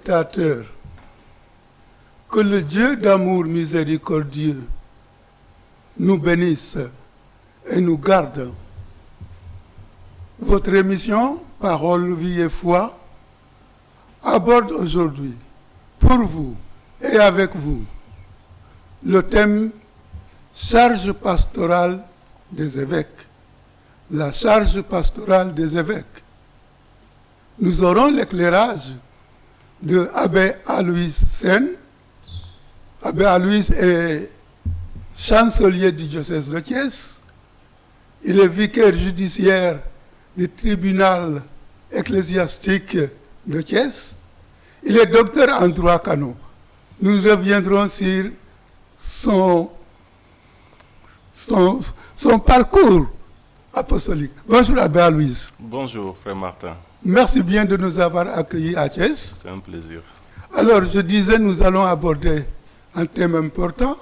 spectateurs, que le Dieu d'amour miséricordieux nous bénisse et nous garde. Votre émission, Parole, Vie et Foi, aborde aujourd'hui, pour vous et avec vous, le thème charge pastorale des évêques. La charge pastorale des évêques. Nous aurons l'éclairage de Abbé Alois Sen. Abbé Alois est chancelier du diocèse de Thiès. Il est vicaire judiciaire du tribunal ecclésiastique de Thiès. Il est docteur en droit canon. Nous reviendrons sur son parcours apostolique. Bonjour Abbé Alois. Bonjour frère Martin. Merci bien de nous avoir accueillis à Thiès. C'est un plaisir. Alors je disais, nous allons aborder un thème important,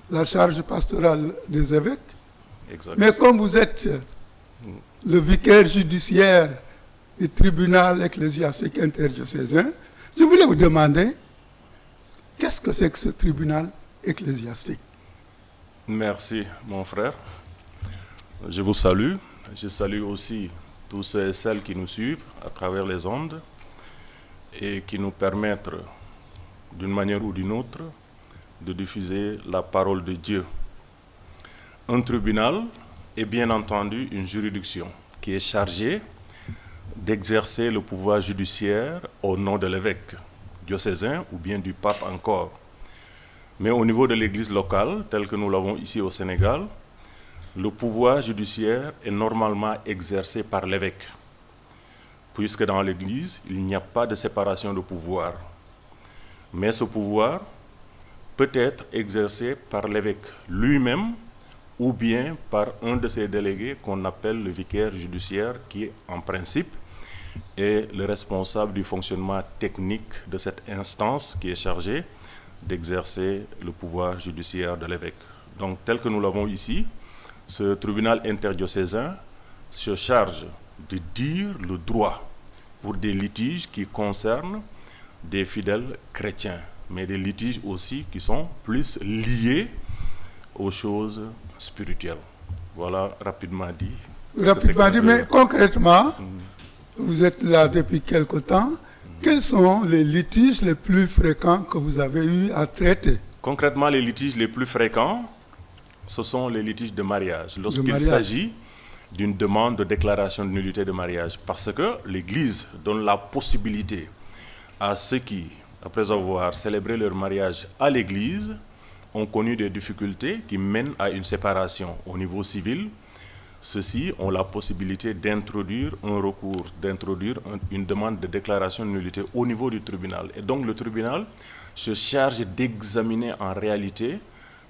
la charge pastorale des évêques. Exact. Mais comme vous êtes le vicaire judiciaire du tribunal ecclésiastique interdiocésain, je voulais vous demander, qu'est-ce que c'est que ce tribunal ecclésiastique? Merci mon frère. Je vous salue. Je salue aussi tous ceux et celles qui nous suivent à travers les ondes et qui nous permettent, d'une manière ou d'une autre, de diffuser la parole de Dieu. Un tribunal est bien entendu une juridiction qui est chargée d'exercer le pouvoir judiciaire au nom de l'évêque diocésain ou bien du pape encore. Mais au niveau de l'église locale, tel que nous l'avons ici au Sénégal, le pouvoir judiciaire est normalement exercé par l'évêque, puisque dans l'église, il n'y a pas de séparation de pouvoir. Mais ce pouvoir peut être exercé par l'évêque lui-même ou bien par un de ses délégués qu'on appelle le vicaire judiciaire, qui en principe est le responsable du fonctionnement technique de cette instance qui est chargée d'exercer le pouvoir judiciaire de l'évêque. Donc tel que nous l'avons ici, ce tribunal interdiocésain se charge de dire le droit pour des litiges qui concernent des fidèles chrétiens, mais des litiges aussi qui sont plus liés aux choses spirituelles. Voilà, rapidement dit. Rapidement dit, mais concrètement, vous êtes là depuis quelque temps. Quels sont les litiges les plus fréquents que vous avez eu à traiter? Concrètement, les litiges les plus fréquents, ce sont les litiges de mariage, lorsqu'il s'agit d'une demande de déclaration de nullité de mariage. Parce que l'Église donne la possibilité à ceux qui, après avoir célébré leur mariage à l'Église, ont connu des difficultés qui mènent à une séparation au niveau civil. Ceux-ci ont la possibilité d'introduire un recours, d'introduire une demande de déclaration de nullité au niveau du tribunal. Et donc le tribunal se charge d'examiner en réalité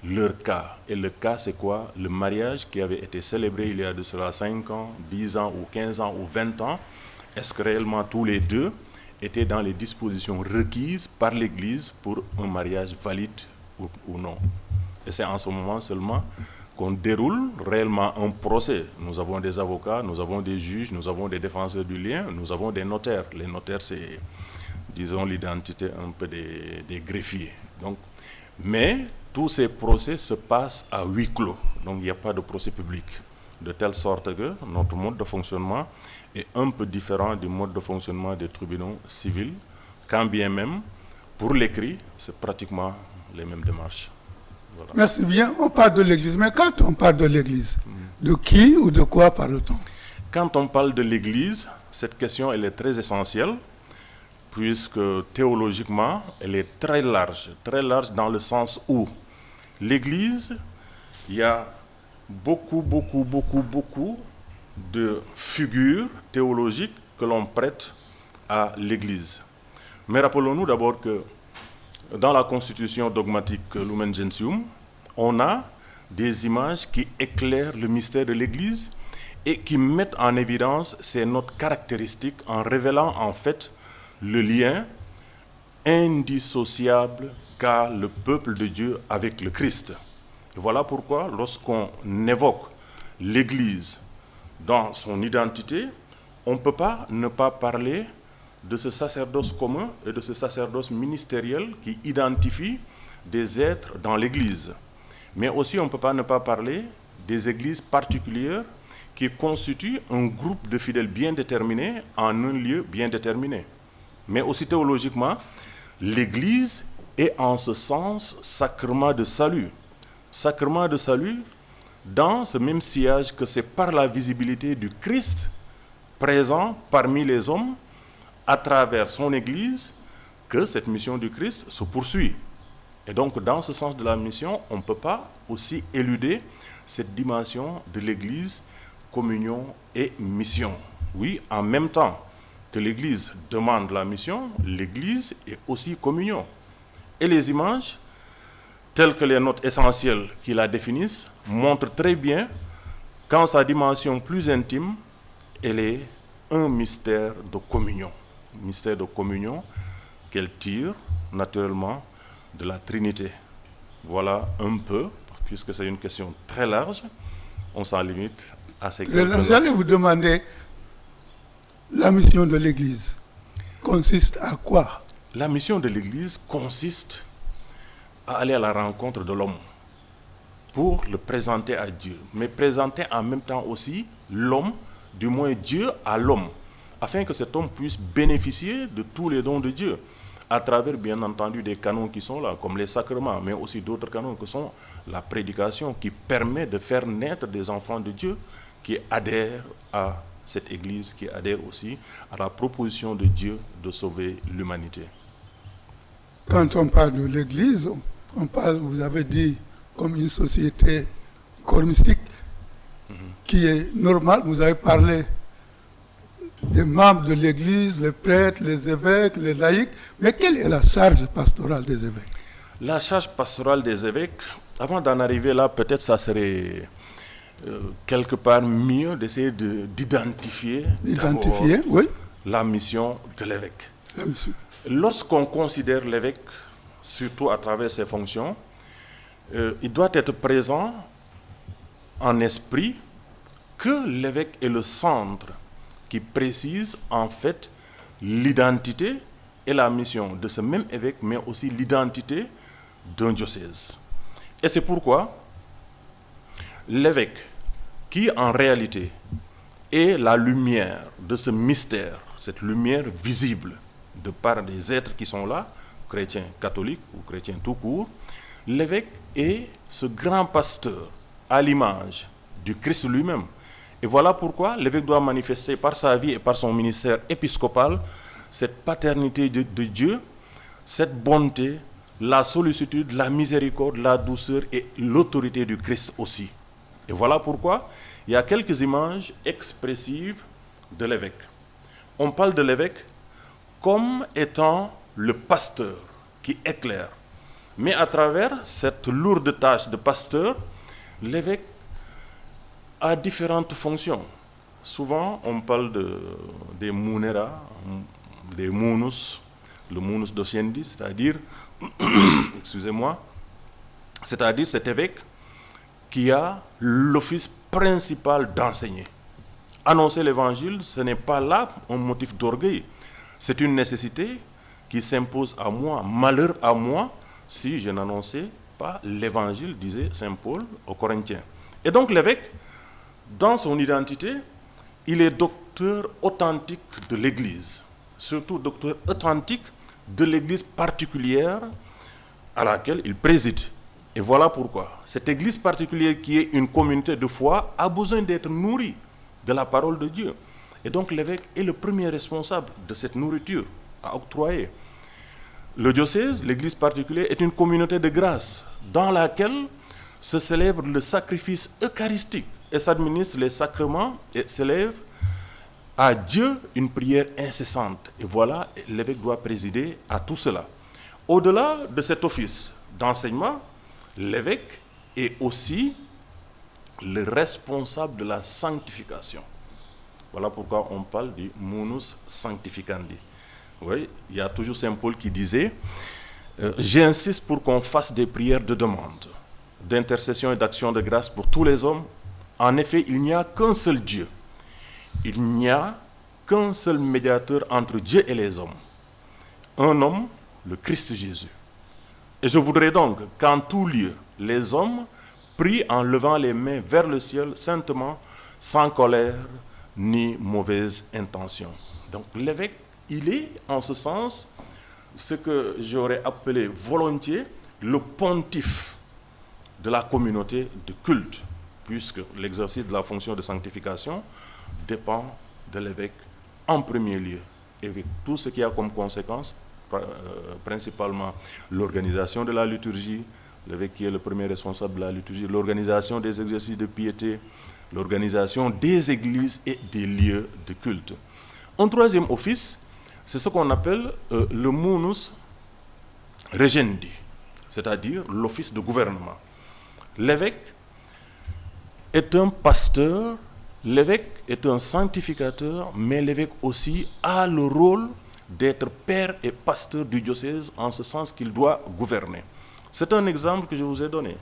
leur cas. Et le cas, c'est quoi? Le mariage qui avait été célébré il y a de cela 5 ans, 10 ans ou 15 ans ou 20 ans, est-ce que réellement tous les deux étaient dans les dispositions requises par l'Église pour un mariage valide ou non? Et c'est en ce moment seulement qu'on déroule réellement un procès. Nous avons des avocats, nous avons des juges, nous avons des défenseurs du lien, nous avons des notaires. Les notaires, c'est, disons, l'identité un peu des greffiers. Donc, mais tous ces procès se passent à huis clos. Donc, il n'y a pas de procès public. De telle sorte que notre mode de fonctionnement est un peu différent du mode de fonctionnement des tribunaux civils, quand bien même, pour l'écrit, c'est pratiquement les mêmes démarches. Voilà. Merci bien. On parle de l'Église, mais quand on parle de l'Église, de qui ou de quoi parle-t-on? Quand on parle de l'Église, cette question elle est très essentielle, puisque théologiquement, elle est très large dans le sens où l'Église, il y a beaucoup de figures théologiques que l'on prête à l'Église. Mais rappelons-nous d'abord que dans la constitution dogmatique Lumen Gentium, on a des images qui éclairent le mystère de l'Église et qui mettent en évidence ces notes caractéristiques en révélant en fait le lien indissociable qu'a le peuple de Dieu avec le Christ. Et voilà pourquoi lorsqu'on évoque l'Église dans son identité, on ne peut pas ne pas parler de ce sacerdoce commun et de ce sacerdoce ministériel qui identifie des êtres dans l'Église. Mais aussi, on ne peut pas ne pas parler des églises particulières qui constituent un groupe de fidèles bien déterminés en un lieu bien déterminé. Mais aussi théologiquement, l'Église est en ce sens sacrement de salut. Sacrement de salut dans ce même sillage que c'est par la visibilité du Christ présent parmi les hommes à travers son Église que cette mission du Christ se poursuit. Et donc, dans ce sens de la mission, on ne peut pas aussi éluder cette dimension de l'Église, communion et mission. Oui, en même temps que l'Église demande la mission, l'Église est aussi communion. Et les images, telles que les notes essentielles qui la définissent, montrent très bien qu'en sa dimension plus intime, elle est un mystère de communion. Mystère de communion qu'elle tire naturellement de la Trinité. Voilà un peu, puisque c'est une question très large, on s'en limite à ces quelques notes. J'allais vous demander, la mission de l'Église consiste à quoi? La mission de l'Église consiste à aller à la rencontre de l'homme pour le présenter à Dieu, mais présenter en même temps aussi l'homme, du moins Dieu à l'homme, afin que cet homme puisse bénéficier de tous les dons de Dieu, à travers bien entendu des canons qui sont là, comme les sacrements, mais aussi d'autres canons que sont la prédication, qui permet de faire naître des enfants de Dieu qui adhèrent à cette Église, qui adhèrent aussi à la proposition de Dieu de sauver l'humanité. Quand on parle de l'Église, on parle, vous avez dit, comme une société corps mystique qui est normale. Vous avez parlé des membres de l'Église, les prêtres, les évêques, les laïcs. Mais quelle est la charge pastorale des évêques? La charge pastorale des évêques, avant d'en arriver là, peut-être ça serait quelque part mieux d'essayer d'identifier oui, la mission de l'évêque. la mission. Lorsqu'on considère l'évêque, surtout à travers ses fonctions, il doit être présent en esprit que l'évêque est le centre qui précise en fait l'identité et la mission de ce même évêque, mais aussi l'identité d'un diocèse. Et c'est pourquoi l'évêque, qui en réalité est la lumière de ce mystère, cette lumière visible de par des êtres qui sont là, chrétiens catholiques ou chrétiens tout court, l'évêque est ce grand pasteur à l'image du Christ lui-même. Et voilà pourquoi l'évêque doit manifester par sa vie et par son ministère épiscopal cette paternité de Dieu, cette bonté, la sollicitude, la miséricorde, la douceur et l'autorité du Christ aussi. Et voilà pourquoi il y a quelques images expressives de l'évêque. On parle de l'évêque comme étant le pasteur qui éclaire. Mais à travers cette lourde tâche de pasteur, l'évêque a différentes fonctions. Souvent, on parle des munera, des munus, le munus dociendi, c'est-à-dire, excusez-moi, c'est-à-dire cet évêque qui a l'office principal d'enseigner. Annoncer l'évangile, ce n'est pas là un motif d'orgueil. C'est une nécessité qui s'impose à moi. Malheur à moi si je n'annonçais pas l'évangile, disait saint Paul aux Corinthiens. Et donc l'évêque, dans son identité, il est docteur authentique de l'Église, surtout docteur authentique de l'Église particulière à laquelle il préside. Et voilà pourquoi cette Église particulière qui est une communauté de foi a besoin d'être nourrie de la parole de Dieu. Et donc l'évêque est le premier responsable de cette nourriture à octroyer. Le diocèse, l'Église particulière, est une communauté de grâce dans laquelle se célèbre le sacrifice eucharistique et s'administrent les sacrements et s'élève à Dieu une prière incessante. Et voilà, l'évêque doit présider à tout cela. Au-delà de cet office d'enseignement, l'évêque est aussi le responsable de la sanctification. Voilà pourquoi on parle du munus sanctificandi. Oui, il y a toujours saint Paul qui disait j'insiste pour qu'on fasse des prières de demande, d'intercession et d'action de grâce pour tous les hommes. En effet, il n'y a qu'un seul Dieu. Il n'y a qu'un seul médiateur entre Dieu et les hommes. Un homme, le Christ Jésus. Et je voudrais donc qu'en tout lieu, les hommes prient en levant les mains vers le ciel, saintement, sans colère ni mauvaise intention. Donc l'évêque, il est en ce sens ce que j'aurais appelé volontiers le pontife de la communauté de culte, puisque l'exercice de la fonction de sanctification dépend de l'évêque en premier lieu, et avec tout ce qui a comme conséquence, principalement l'organisation de la liturgie, l'évêque qui est le premier responsable de la liturgie, l'organisation des exercices de piété, l'organisation des églises et des lieux de culte. Un troisième office, c'est ce qu'on appelle le munus regendi, c'est-à-dire l'office de gouvernement. L'évêque est un pasteur, l'évêque est un sanctificateur, mais l'évêque aussi a le rôle d'être père et pasteur du diocèse, en ce sens qu'il doit gouverner. C'est un exemple que je vous ai donné.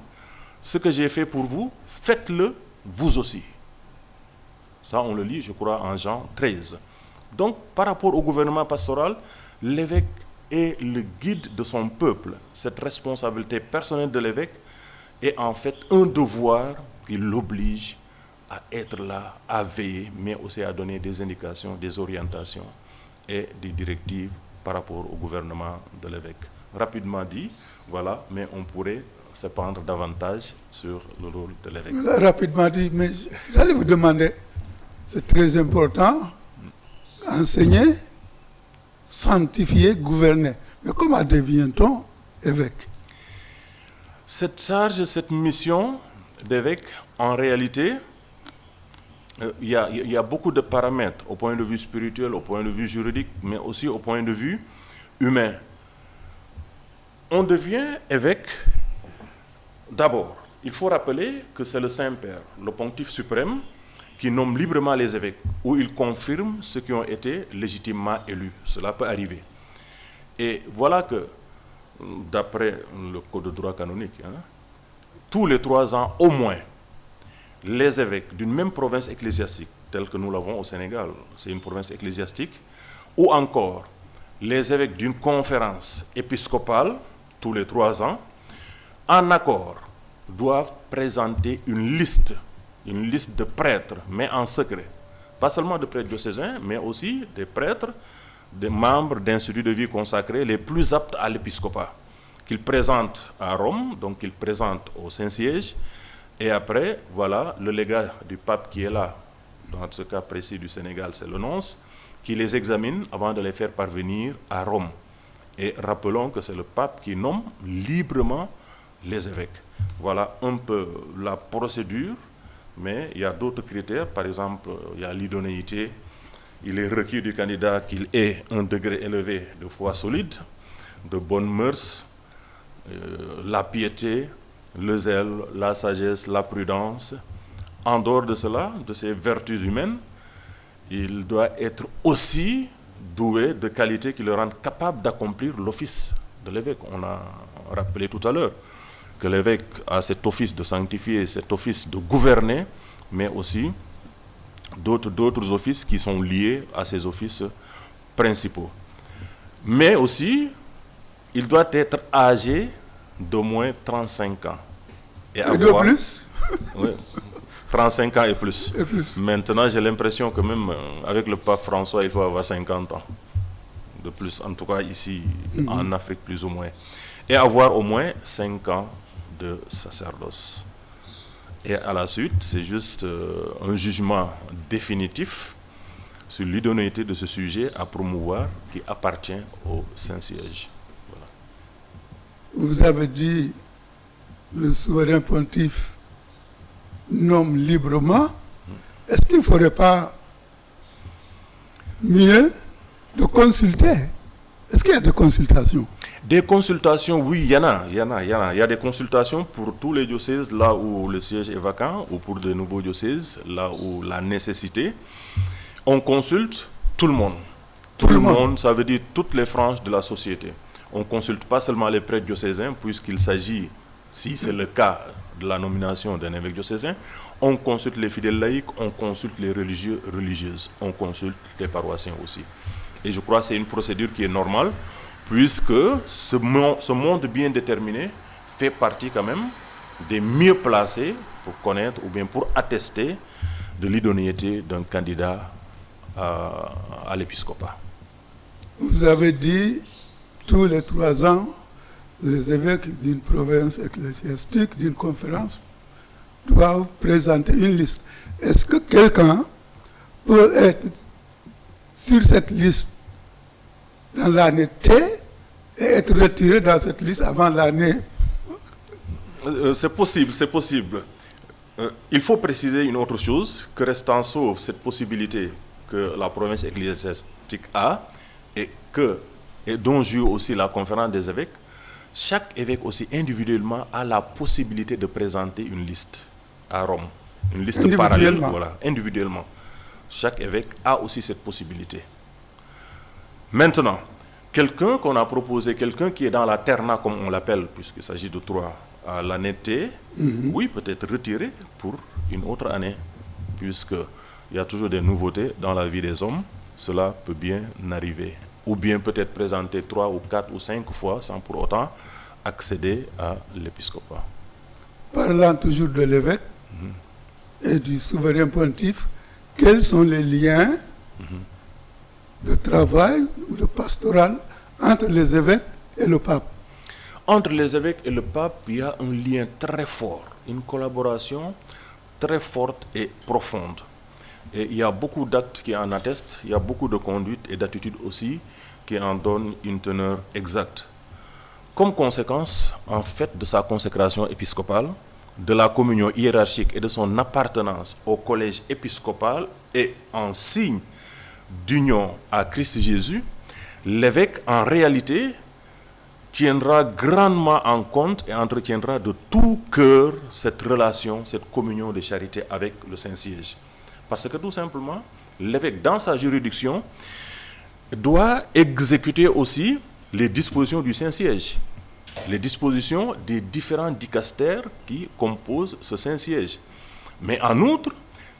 Ce que j'ai fait pour vous, faites-le vous aussi. Ça, on le lit, je crois, en Jean 13. Donc, par rapport au gouvernement pastoral, l'évêque est le guide de son peuple. Cette responsabilité personnelle de l'évêque est en fait un devoir qui l'oblige à être là, à veiller, mais aussi à donner des indications, des orientations et des directives par rapport au gouvernement de l'évêque. Rapidement dit, voilà, mais on pourrait s'épandre davantage sur le rôle de l'évêque. Voilà, rapidement dit, mais j'allais vous demander, c'est très important, enseigner, sanctifier, gouverner. Mais comment devient-on évêque? Cette charge, cette mission d'évêque, en réalité, il y a beaucoup de paramètres au point de vue spirituel, au point de vue juridique, mais aussi au point de vue humain. On devient évêque, d'abord, il faut rappeler que c'est le Saint-Père, le pontife suprême, qui nomme librement les évêques, ou il confirme ceux qui ont été légitimement élus. Cela peut arriver. Et voilà que, d'après le Code de droit canonique, tous les 3 ans au moins, les évêques d'une même province ecclésiastique, telle que nous l'avons au Sénégal, c'est une province ecclésiastique, ou encore les évêques d'une conférence épiscopale, tous les 3 ans, en accord, doivent présenter une liste de prêtres, mais en secret. Pas seulement de prêtres diocésains, mais aussi des prêtres, des membres d'instituts de vie consacrés les plus aptes à l'épiscopat, qu'ils présentent à Rome, donc qu'ils présentent au Saint-Siège, et après, voilà, le légat du pape qui est là, dans ce cas précis du Sénégal, c'est le nonce, qui les examine avant de les faire parvenir à Rome. Et rappelons que c'est le pape qui nomme librement les évêques. Voilà un peu la procédure, mais il y a d'autres critères. Par exemple, il y a l'idonéité. Il est requis du candidat qu'il ait un degré élevé de foi solide, de bonnes mœurs, la piété, le zèle, la sagesse, la prudence. En dehors de cela, de ces vertus humaines, il doit être aussi doué de qualités qui le rendent capable d'accomplir l'office de l'évêque. On a rappelé tout à l'heure que l'évêque a cet office de sanctifier, cet office de gouverner, mais aussi d'autres offices qui sont liés à ces offices principaux. Mais aussi, il doit être âgé d'au moins 35 ans. Et de plus? Oui, 35 ans et plus. Et plus. Maintenant, j'ai l'impression que même avec le pape François, il faut avoir 50 ans. De plus, en tout cas ici, en Afrique plus ou moins. Et avoir au moins 5 ans de sacerdoce. Et à la suite, c'est juste un jugement définitif sur l'idonéité de ce sujet à promouvoir qui appartient au Saint-Siège. Voilà. Vous avez dit le souverain pontife nomme librement. Est-ce qu'il ne faudrait pas mieux de consulter? Est-ce qu'il y a des consultations? Des consultations, oui, il y en a. Il y a des consultations pour tous les diocèses, là où le siège est vacant, ou pour de nouveaux diocèses, là où la nécessité. On consulte tout le monde. Tout le monde, ça veut dire toutes les franges de la société. On ne consulte pas seulement les prêtres diocésains, puisqu'il s'agit, si c'est le cas, de la nomination d'un évêque diocésain, on consulte les fidèles laïcs, on consulte les religieux, religieuses, on consulte les paroissiens aussi. Et je crois que c'est une procédure qui est normale, puisque ce monde bien déterminé fait partie quand même des mieux placés pour connaître ou bien pour attester de l'idonéité d'un candidat à l'épiscopat. Vous avez dit, tous les 3 ans, les évêques d'une province ecclésiastique, d'une conférence, doivent présenter une liste. Est-ce que quelqu'un peut être sur cette liste dans l'année T et être retiré dans cette liste avant l'année? C'est possible, c'est possible. Il faut préciser une autre chose, que restant sauf cette possibilité que la province ecclésiastique a et dont joue aussi la conférence des évêques, chaque évêque aussi individuellement a la possibilité de présenter une liste à Rome, une liste parallèle, voilà, individuellement. Chaque évêque a aussi cette possibilité. Maintenant, quelqu'un qu'on a proposé, quelqu'un qui est dans la terna, comme on l'appelle, puisqu'il s'agit de 3 à l'année T, oui, peut être retiré pour une autre année, puisqu'il y a toujours des nouveautés dans la vie des hommes, cela peut bien arriver. Ou bien peut-être présenter 3 ou 4 ou 5 fois sans pour autant accéder à l'épiscopat. Parlant toujours de l'évêque et du souverain pontife, quels sont les liens de travail ou de pastoral entre les évêques et le pape? Entre les évêques et le pape, il y a un lien très fort, une collaboration très forte et profonde. Et il y a beaucoup d'actes qui en attestent, il y a beaucoup de conduites et d'attitudes aussi qui en donnent une teneur exacte. Comme conséquence, en fait, de sa consécration épiscopale, de la communion hiérarchique et de son appartenance au collège épiscopal et en signe d'union à Christ Jésus, l'évêque, en réalité, tiendra grandement en compte et entretiendra de tout cœur cette relation, cette communion de charité avec le Saint-Siège. Parce que tout simplement, l'évêque, dans sa juridiction, doit exécuter aussi les dispositions du Saint-Siège, les dispositions des différents dicastères qui composent ce Saint-Siège. Mais en outre,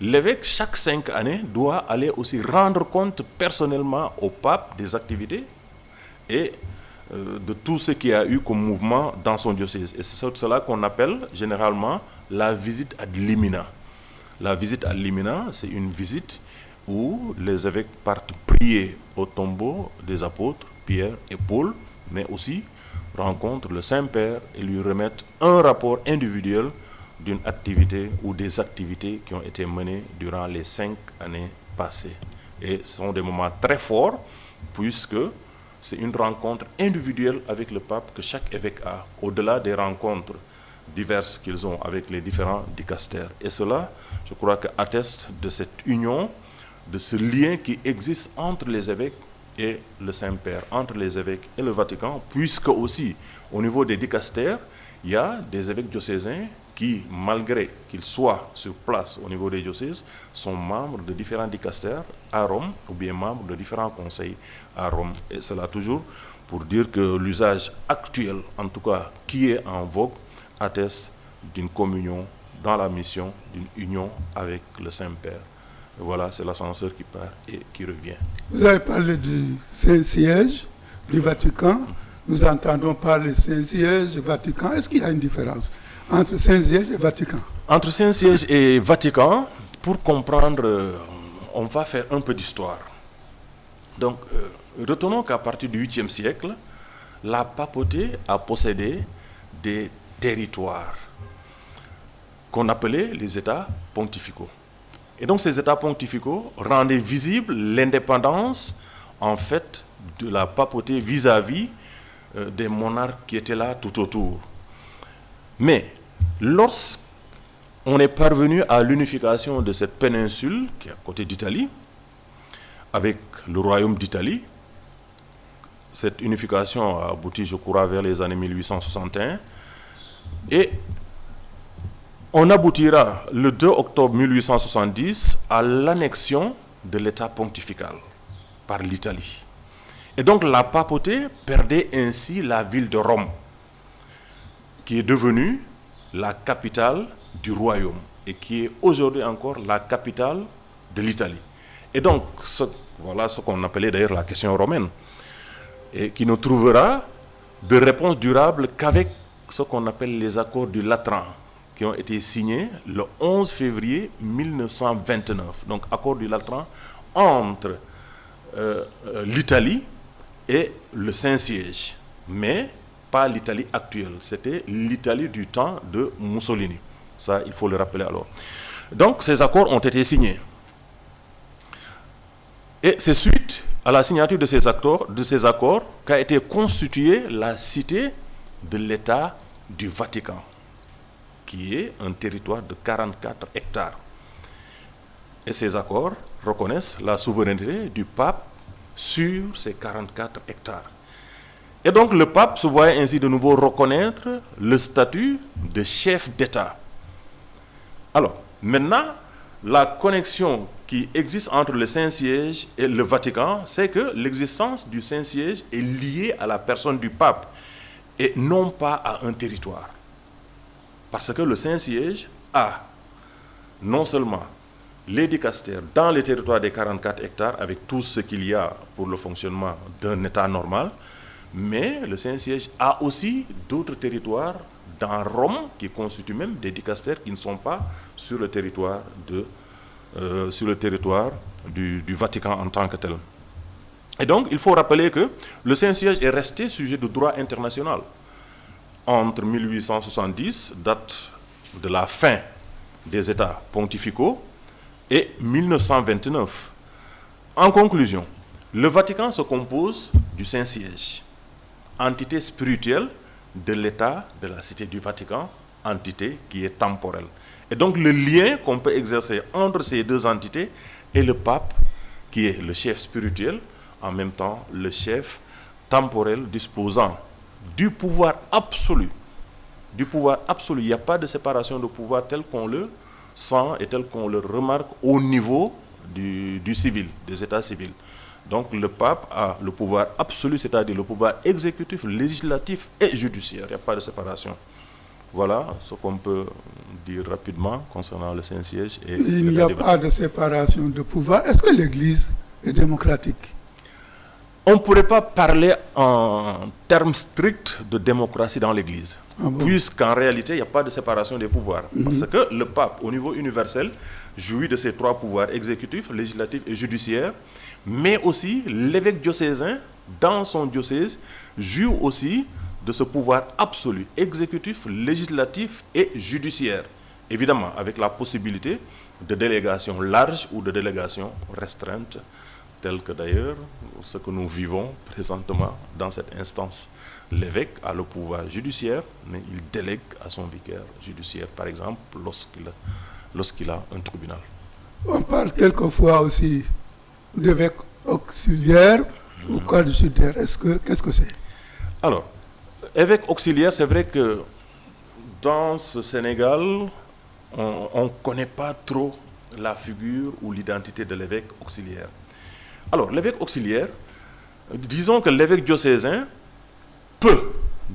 l'évêque, chaque 5 années, doit aller aussi rendre compte personnellement au pape des activités et de tout ce qu'il y a eu comme mouvement dans son diocèse. Et c'est cela qu'on appelle généralement la visite ad limina. La visite ad limina, c'est une visite où les évêques partent prier au tombeau des apôtres, Pierre et Paul, mais aussi rencontrent le Saint-Père et lui remettent un rapport individuel d'une activité ou des activités qui ont été menées durant les 5 années passées. Et ce sont des moments très forts, puisque c'est une rencontre individuelle avec le pape que chaque évêque a, au-delà des rencontres diverses qu'ils ont avec les différents dicastères. Et cela, je crois, atteste de cette union, de ce lien qui existe entre les évêques et le Saint-Père, entre les évêques et le Vatican, puisque aussi, au niveau des dicastères, il y a des évêques diocésains qui, malgré qu'ils soient sur place au niveau des diocèses, sont membres de différents dicastères à Rome, ou bien membres de différents conseils à Rome. Et cela toujours pour dire que l'usage actuel, en tout cas qui est en vogue, atteste d'une communion dans la mission, d'une union avec le Saint-Père. Et voilà, c'est l'ascenseur qui part et qui revient. Vous avez parlé du Saint-Siège, du Vatican. Nous entendons parler Saint-Siège et Vatican. Est-ce qu'il y a une différence entre Saint-Siège et Vatican? Entre Saint-Siège et Vatican, pour comprendre, on va faire un peu d'histoire. Donc, retenons qu'à partir du 8e siècle, la papauté a possédé des territoires qu'on appelait les États pontificaux. Et donc ces États pontificaux rendaient visible l'indépendance, en fait, de la papauté vis-à-vis des monarques qui étaient là tout autour. Mais lorsqu'on est parvenu à l'unification de cette péninsule, qui est à côté d'Italie, avec le royaume d'Italie, cette unification a abouti, je crois, vers les années 1861, et on aboutira le 2 octobre 1870 à l'annexion de l'État pontifical par l'Italie. Et donc la papauté perdait ainsi la ville de Rome, qui est devenue la capitale du royaume et qui est aujourd'hui encore la capitale de l'Italie. Et donc, voilà ce qu'on appelait d'ailleurs la question romaine, et qui ne trouvera de réponse durable qu'avec ce qu'on appelle les accords du Latran, qui ont été signés le 11 février 1929. Donc, accord du Latran entre l'Italie et le Saint-Siège, mais pas l'Italie actuelle, c'était l'Italie du temps de Mussolini. Ça, il faut le rappeler alors. Donc, ces accords ont été signés. Et c'est suite à la signature de ces accords qu'a été constituée la cité de l'État du Vatican, qui est un territoire de 44 hectares. Et ces accords reconnaissent la souveraineté du pape sur ces 44 hectares. Et donc le pape se voyait ainsi de nouveau reconnaître le statut de chef d'État. Alors, maintenant, la connexion qui existe entre le Saint-Siège et le Vatican, c'est que l'existence du Saint-Siège est liée à la personne du pape et non pas à un territoire. Parce que le Saint-Siège a non seulement les dicastères dans les territoires des 44 hectares avec tout ce qu'il y a pour le fonctionnement d'un État normal, mais le Saint-Siège a aussi d'autres territoires dans Rome qui constituent même des dicastères qui ne sont pas sur le territoire du Vatican en tant que tel. Et donc, il faut rappeler que le Saint-Siège est resté sujet de droit international. Entre 1870, date de la fin des États pontificaux, et 1929. En conclusion, le Vatican se compose du Saint-Siège, entité spirituelle de l'État de la Cité du Vatican, entité qui est temporelle. Et donc le lien qu'on peut exercer entre ces deux entités est le pape, qui est le chef spirituel, en même temps le chef temporel disposant du pouvoir absolu. Du pouvoir absolu. Il n'y a pas de séparation de pouvoir tel qu'on le sent et tel qu'on le remarque au niveau du civil, des États civils. Donc le pape a le pouvoir absolu, c'est-à-dire le pouvoir exécutif, législatif et judiciaire. Il n'y a pas de séparation. Voilà ce qu'on peut dire rapidement concernant le Saint-Siège. Il n'y a pas de séparation de pouvoir. Est-ce que l'Église est démocratique? On ne pourrait pas parler en termes stricts de démocratie dans l'Église, puisqu'en réalité, il n'y a pas de séparation des pouvoirs. Parce que le pape, au niveau universel, jouit de ces trois pouvoirs, exécutif, législatif et judiciaire, mais aussi l'évêque diocésain, dans son diocèse, joue aussi de ce pouvoir absolu, exécutif, législatif et judiciaire. Évidemment, avec la possibilité de délégation large ou de délégation restreinte, tel que d'ailleurs ce que nous vivons présentement dans cette instance. L'évêque a le pouvoir judiciaire, mais il délègue à son vicaire judiciaire, par exemple, lorsqu'il a un tribunal. On parle quelquefois aussi d'évêque auxiliaire ou coadjuteur. Qu'est-ce que c'est? Alors, évêque auxiliaire, c'est vrai que dans ce Sénégal, on ne connaît pas trop la figure ou l'identité de l'évêque auxiliaire. Alors, l'évêque auxiliaire, disons que l'évêque diocésain peut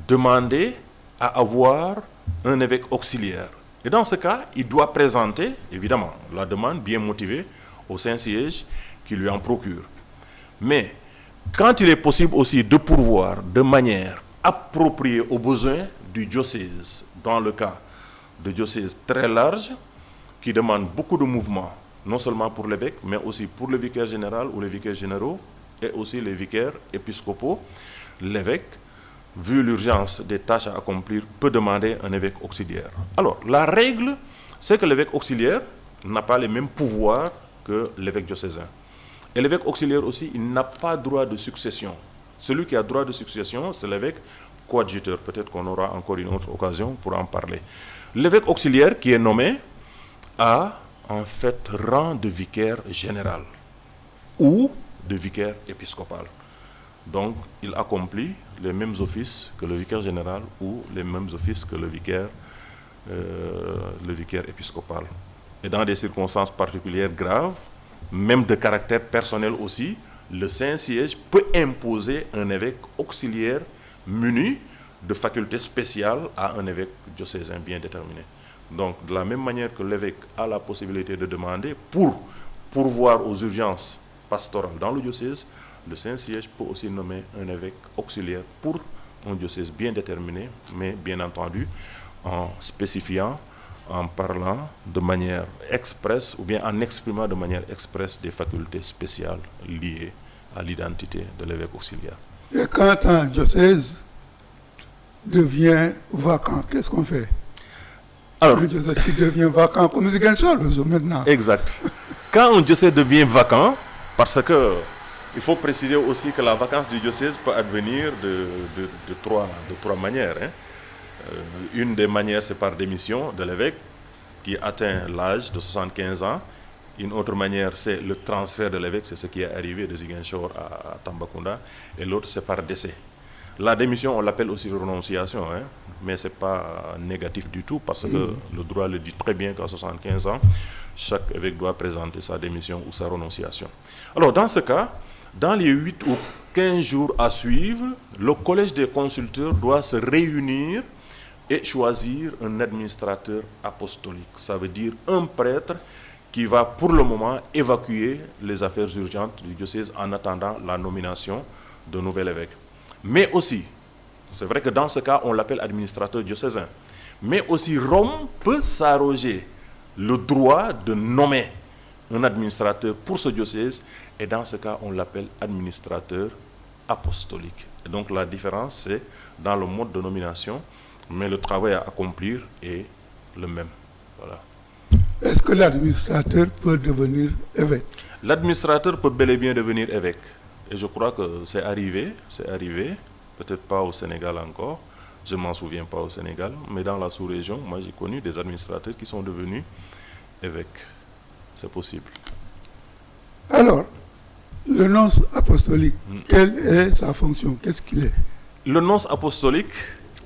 demander à avoir un évêque auxiliaire. Et dans ce cas, il doit présenter, évidemment, la demande bien motivée au Saint-Siège qui lui en procure. Mais quand il est possible aussi de pourvoir de manière appropriée aux besoins du diocèse, dans le cas de diocèses très larges, qui demandent beaucoup de mouvements, non seulement pour l'évêque, mais aussi pour le vicaire général ou les vicaires généraux, et aussi les vicaires épiscopaux, l'évêque, vu l'urgence des tâches à accomplir, peut demander un évêque auxiliaire. Alors, la règle, c'est que l'évêque auxiliaire n'a pas les mêmes pouvoirs que l'évêque diocésain. Et l'évêque auxiliaire aussi, il n'a pas droit de succession. Celui qui a droit de succession, c'est l'évêque coadjuteur. Peut-être qu'on aura encore une autre occasion pour en parler. L'évêque auxiliaire qui est nommé a en fait rang de vicaire général ou de vicaire épiscopal. Donc, il accomplit les mêmes offices que le vicaire général ou les mêmes offices que le vicaire épiscopal. Et dans des circonstances particulières graves, même de caractère personnel aussi, le Saint-Siège peut imposer un évêque auxiliaire muni de faculté spéciale à un évêque diocésain bien déterminé. Donc, de la même manière que l'évêque a la possibilité de demander pour pourvoir aux urgences pastorales dans le diocèse, le Saint-Siège peut aussi nommer un évêque auxiliaire pour un diocèse bien déterminé, mais bien entendu en spécifiant, en parlant de manière expresse ou bien en exprimant de manière expresse des facultés spéciales liées à l'identité de l'évêque auxiliaire. Et quand un diocèse devient vacant, qu'est-ce qu'on fait? Alors, un diocèse qui devient vacant, comme Ziguinchor maintenant. Exact. Quand un diocèse devient vacant, parce que il faut préciser aussi que la vacance du diocèse peut advenir de trois manières. Une des manières, c'est par démission de l'évêque qui atteint l'âge de 75 ans. Une autre manière, c'est le transfert de l'évêque, c'est ce qui est arrivé de Ziguinchor à Tambacounda. Et l'autre, c'est par décès. La démission, on l'appelle aussi renonciation, mais ce n'est pas négatif du tout parce que le droit le dit très bien qu'à 75 ans, chaque évêque doit présenter sa démission ou sa renonciation. Alors, dans ce cas, dans les 8 ou 15 jours à suivre, le collège des consulteurs doit se réunir et choisir un administrateur apostolique. Ça veut dire un prêtre qui va pour le moment évacuer les affaires urgentes du diocèse en attendant la nomination d'un nouvel évêque. Mais aussi, c'est vrai que dans ce cas, on l'appelle administrateur diocésain, mais aussi Rome peut s'arroger le droit de nommer un administrateur pour ce diocèse, et dans ce cas, on l'appelle administrateur apostolique. Et donc la différence, c'est dans le mode de nomination, mais le travail à accomplir est le même. Voilà. Est-ce que l'administrateur peut devenir évêque? L'administrateur peut bel et bien devenir évêque. Et je crois que c'est arrivé, peut-être pas au Sénégal encore, je ne m'en souviens pas au Sénégal, mais dans la sous-région, moi j'ai connu des administrateurs qui sont devenus évêques. C'est possible. Alors, le nonce apostolique, quelle est sa fonction? Qu'est-ce qu'il est? Le nonce apostolique,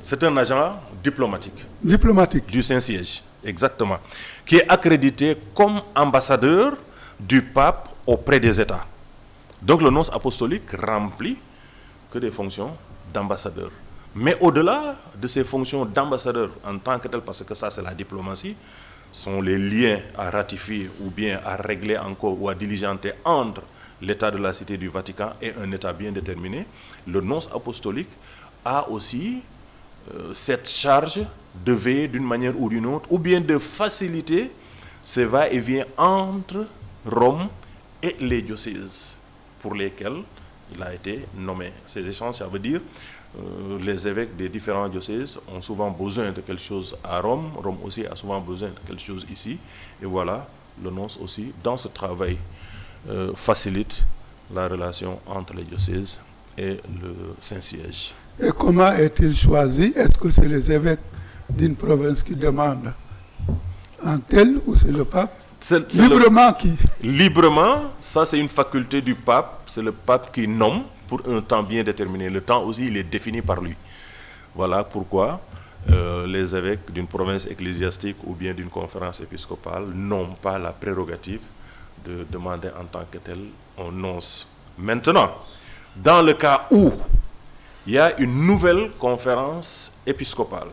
c'est un agent diplomatique. Diplomatique. Du Saint-Siège, exactement. Qui est accrédité comme ambassadeur du pape auprès des États. Donc le nonce apostolique remplit que des fonctions d'ambassadeur. Mais au-delà de ces fonctions d'ambassadeur en tant que tel, parce que ça c'est la diplomatie, sont les liens à ratifier ou bien à régler encore ou à diligenter entre l'État de la Cité du Vatican et un État bien déterminé, le nonce apostolique a aussi cette charge de veiller d'une manière ou d'une autre, ou bien de faciliter ce va-et-vient entre Rome et les diocèses pour lesquels il a été nommé. Ces échanges, ça veut dire les évêques des différents diocèses ont souvent besoin de quelque chose à Rome, Rome aussi a souvent besoin de quelque chose ici, et voilà, le nonce aussi, dans ce travail, facilite la relation entre les diocèses et le Saint-Siège. Et comment est-il choisi? Est-ce que c'est les évêques d'une province qui demandent un tel ou c'est le pape? Librement qui? Librement, ça c'est une faculté du pape, c'est le pape qui nomme pour un temps bien déterminé. Le temps aussi, il est défini par lui. Voilà pourquoi les évêques d'une province ecclésiastique ou bien d'une conférence épiscopale n'ont pas la prérogative de demander en tant que tel un nonce. Maintenant, dans le cas où il y a une nouvelle conférence épiscopale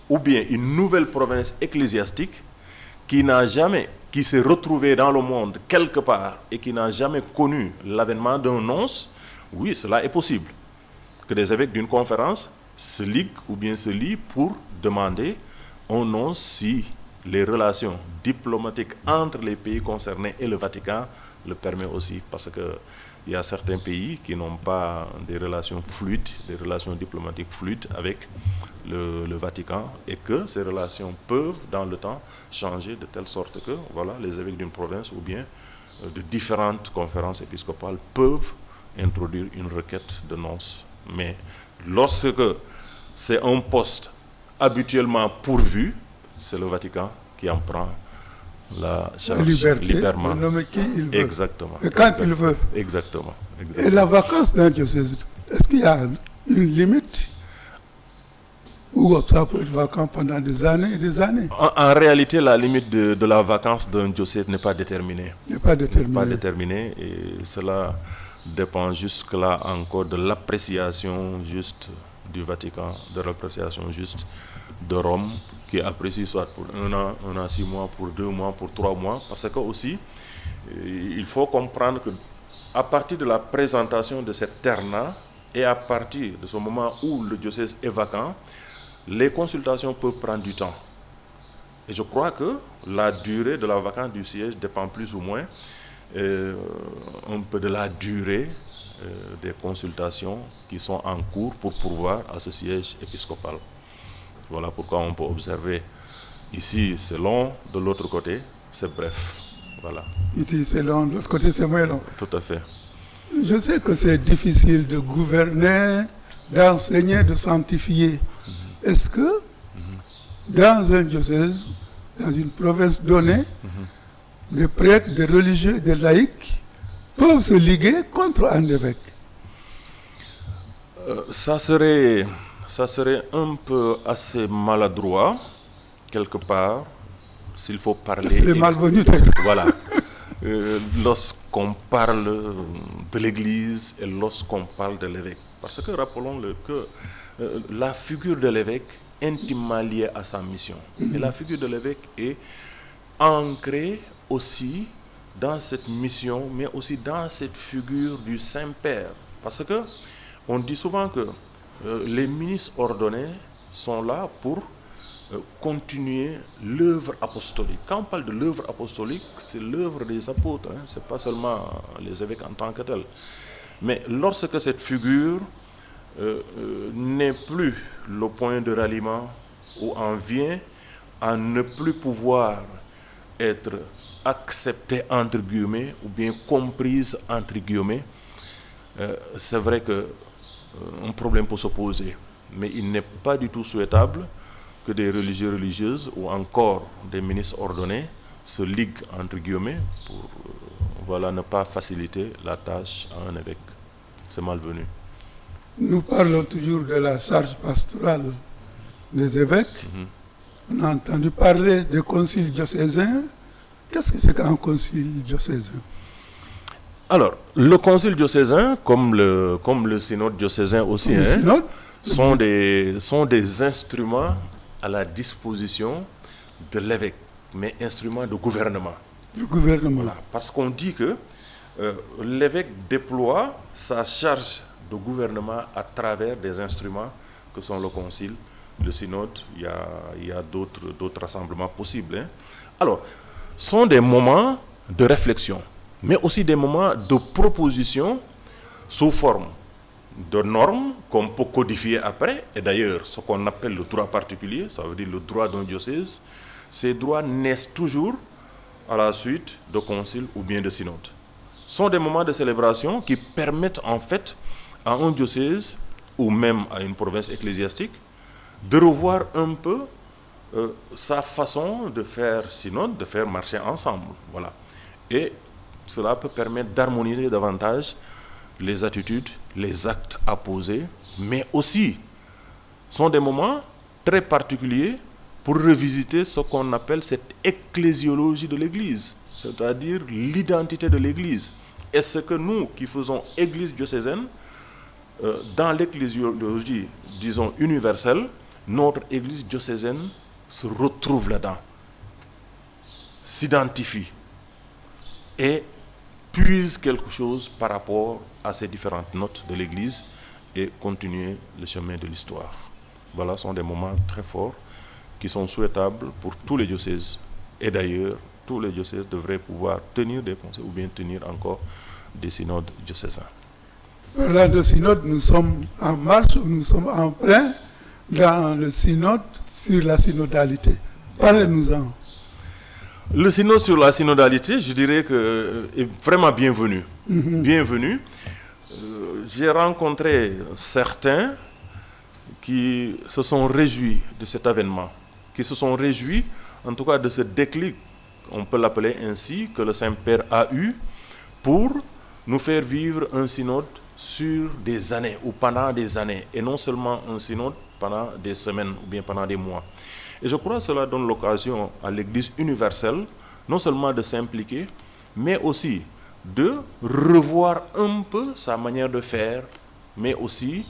ou bien une nouvelle province ecclésiastique qui s'est retrouvée dans le monde quelque part et qui n'a jamais connu l'avènement d'un nonce, oui, cela est possible. Que des évêques d'une conférence se liguent ou bien se lient pour demander un nonce si les relations diplomatiques entre les pays concernés et le Vatican le permet aussi, parce qu'il y a certains pays qui n'ont pas des relations fluides, des relations diplomatiques fluides avec le Vatican, et que ces relations peuvent dans le temps changer de telle sorte que voilà, les évêques d'une province ou bien de différentes conférences épiscopales peuvent introduire une requête de nonce. Mais lorsque c'est un poste habituellement pourvu, c'est le Vatican qui en prend la charge librement. De nommer qui il veut. Exactement. Et quand il veut. Exactement. Et la vacance d'un diocèse, est-ce qu'il y a une limite? Ou ça peut être vacant pendant des années et des années? En réalité, la limite de la vacance d'un diocèse n'est pas déterminée. N'est pas déterminée. Pas déterminée, et cela dépend jusque-là encore de l'appréciation juste du Vatican de l'appréciation juste de Rome, qui apprécie soit pour 1 an, 6 mois, pour 2 mois, pour 3 mois, parce que aussi, il faut comprendre que à partir de la présentation de cette terna et à partir de ce moment où le diocèse est vacant, les consultations peuvent prendre du temps. Et je crois que la durée de la vacance du siège dépend plus ou moins un peu de la durée des consultations qui sont en cours pour pourvoir à ce siège épiscopal. Voilà pourquoi on peut observer ici c'est long, de l'autre côté c'est bref. Voilà. Ici c'est long, de l'autre côté c'est moins long. Tout à fait. Je sais que c'est difficile de gouverner, d'enseigner, de sanctifier. Est-ce que dans un diocèse, dans une province donnée, des prêtres, des religieux, des laïcs peuvent se liguer contre un évêque? Ça serait un peu assez maladroit, quelque part, s'il faut parler... C'est les malvenus. Voilà. Lorsqu'on parle de l'Église et lorsqu'on parle de l'évêque. Parce que rappelons-le que la figure de l'évêque est intimement liée à sa mission. Et la figure de l'évêque est ancrée aussi dans cette mission, mais aussi dans cette figure du Saint-Père. Parce que on dit souvent que les ministres ordonnés sont là pour continuer l'œuvre apostolique. Quand on parle de l'œuvre apostolique, c'est l'œuvre des apôtres, hein, ce n'est pas seulement les évêques en tant que tels. Mais lorsque cette figure n'est plus le point de ralliement, où on vient à ne plus pouvoir être acceptée entre guillemets, ou bien comprise entre guillemets, c'est vrai qu'un problème peut se poser. Mais il n'est pas du tout souhaitable que des religieux, religieuses ou encore des ministres ordonnés se liguent entre guillemets pour ne pas faciliter la tâche à un évêque. C'est malvenu. Nous parlons toujours de la charge pastorale des évêques. On a entendu parler des conciles diocésains. Qu'est-ce que c'est qu'un concile diocésain? Alors, le concile diocésain, comme le synode diocésain aussi, sont des instruments à la disposition de l'évêque, mais instruments de gouvernement. Le gouvernement. Voilà, parce qu'on dit que l'évêque déploie sa charge de gouvernement à travers des instruments que sont le concile, le synode, il y a d'autres rassemblements possibles. Hein. Alors, sont des moments de réflexion, mais aussi des moments de proposition sous forme de normes qu'on peut codifier après. Et d'ailleurs, ce qu'on appelle le droit particulier, ça veut dire le droit d'un diocèse, ces droits naissent toujours à la suite de conciles ou bien de synodes. Ce sont des moments de célébration qui permettent en fait à un diocèse ou même à une province ecclésiastique de revoir un peu sa façon de faire synode, de faire marcher ensemble. Voilà. Et cela peut permettre d'harmoniser davantage les attitudes, les actes à poser, mais aussi sont des moments très particuliers pour revisiter ce qu'on appelle cette ecclésiologie de l'Église, c'est-à-dire l'identité de l'Église. Est-ce que nous qui faisons Église diocésaine, dans l'ecclésiologie, disons, universelle, notre Église diocésaine se retrouve là-dedans, s'identifie et puise quelque chose par rapport à ces différentes notes de l'Église et continuer le chemin de l'histoire. Voilà, ce sont des moments très forts qui sont souhaitables pour tous les diocèses. Et d'ailleurs, tous les diocèses devraient pouvoir tenir des conseils ou bien tenir encore des synodes diocésains. Parlant de synode, nous sommes en marche, nous sommes en plein dans le synode sur la synodalité. Parlez-nous-en. Le synode sur la synodalité, je dirais que est vraiment bienvenu. Bienvenu. J'ai rencontré certains qui se sont réjouis de cet événement, qui se sont réjouis en tout cas de ce déclic, on peut l'appeler ainsi, que le Saint-Père a eu pour nous faire vivre un synode sur des années ou pendant des années, et non seulement un synode pendant des semaines ou bien pendant des mois. Et je crois que cela donne l'occasion à l'Église universelle non seulement de s'impliquer, mais aussi de revoir un peu sa manière de faire, mais aussi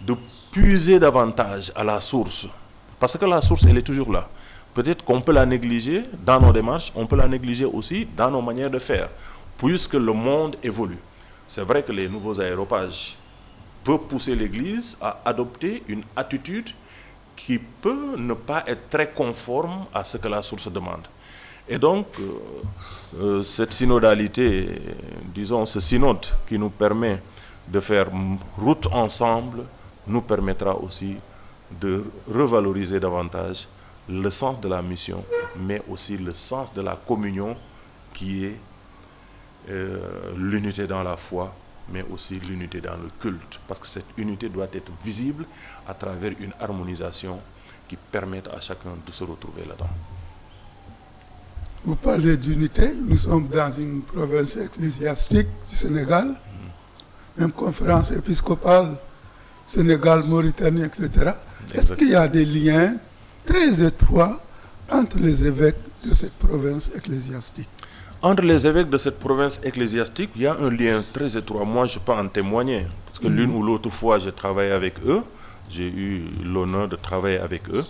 de puiser davantage à la source, parce que la source, elle est toujours là. Peut-être qu'on peut la négliger dans nos démarches, on peut la négliger aussi dans nos manières de faire, puisque le monde évolue. C'est vrai que les nouveaux aéropages peuvent pousser l'Église à adopter une attitude qui peut ne pas être très conforme à ce que la source demande. Et donc, cette synodalité, disons ce synode qui nous permet de faire route ensemble, nous permettra aussi de revaloriser davantage le sens de la mission, mais aussi le sens de la communion qui est l'unité dans la foi, mais aussi l'unité dans le culte. Parce que cette unité doit être visible à travers une harmonisation qui permette à chacun de se retrouver là-dedans. Vous parlez d'unité, nous sommes dans une province ecclésiastique du Sénégal, même conférence épiscopale, Sénégal, Mauritanie, etc. Est-ce qu'il y a des liens très étroits entre les évêques de cette province ecclésiastique? Entre les évêques de cette province ecclésiastique, il y a un lien très étroit. Moi, je peux en témoigner, parce que l'une ou l'autre fois, j'ai travaillé avec eux. J'ai eu l'honneur de travailler avec eux.